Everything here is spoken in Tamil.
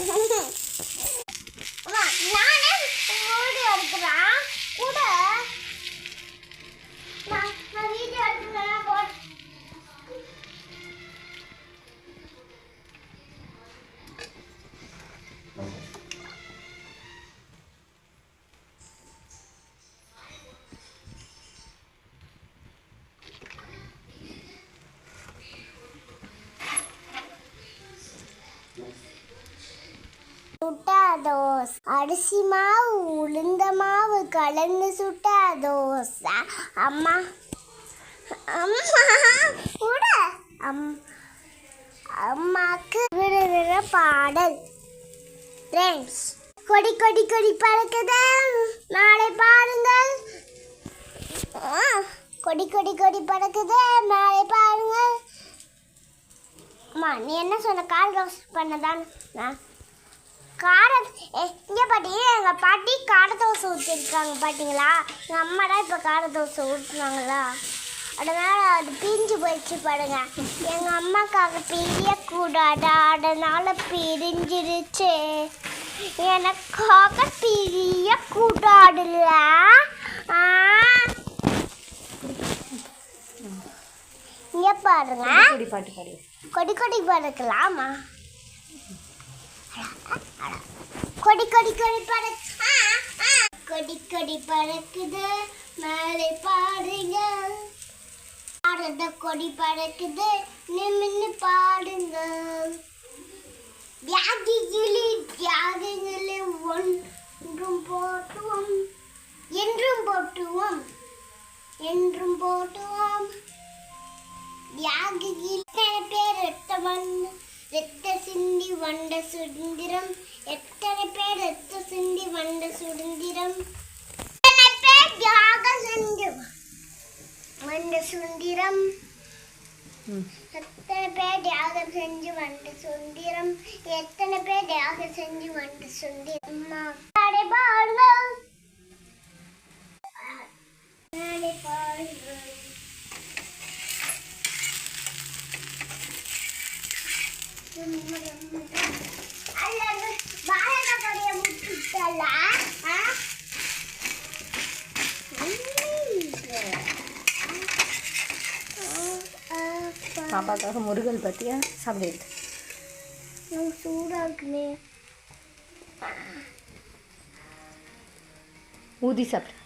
நானே வீடியோ எடுக்கிறேன் கூட நான் வீடியோ எடுக்கிறேன் போட சுட்டா தோசை அரிசி மாவு உளுந்த மாவு கலந்து சுட்டா தோசை அம்மா அம்மா கூட அம்மாக்கு விடுகிற பாடல் ஃப்ரெண்ட்ஸ் கொடி கொடி கொடி பறக்குது நாளை பாருங்கள் கொடி கொடி கொடி பறக்குது நாளை பாருங்கள் அம்மா நீ என்ன சொன்ன கால் ரோஸ்ட் பண்ணதான் நான் இங்கே பாட்டி எங்கள் பாட்டி காடை தோசை ஊற்றிருக்காங்க பார்த்தீங்களா எங்கள் அம்மா தான் இப்போ காடை தோசை ஊற்றுனாங்களா அதனால் அது பிரிஞ்சு போயிடுச்சு பாருங்க எங்கள் அம்மாக்காக பிரியக்கூடாது அதனால் பிரிஞ்சிருச்சு எனக்காக பிரியக்கூடாதுல்ல இங்கே பாருங்க கொடி கொடி பறக்கலாமா கொடி கொடி கொடி பறக்கு கொடி கொடி பறக்குது மேலே பாருங்க பாடுற கொடி பறக்குது நிமின்னு பாடுங்க தியாகிகளே தியாகங்களே ஒன்றும் போட்டுவோம் என்றும் போட்டுவோம் என்றும் போட்டுவோம் தியாகிகள் பேர் எட்டவன் ரத்த சிந்தி வண்ட சுதந்திரம் எத்தனை பேர் ரத்த சிந்தி வண்ட சுதந்திரம் எத்தனை பேர் தியாகம் செஞ்சு வண்ட சுதந்திரம் எத்தனை பேர் தியாகம் செஞ்சு வண்ட சுதந்திரம் எத்தனை பேர் தியாகம் செஞ்சு வண்ட சுதந்திரம் பாடுங்கள் பாடுங்கள் பாப்பாக்காக முருகல் பற்றியா சாப்பிடுது சூடாக்குமே ஊதி சாப்பிடு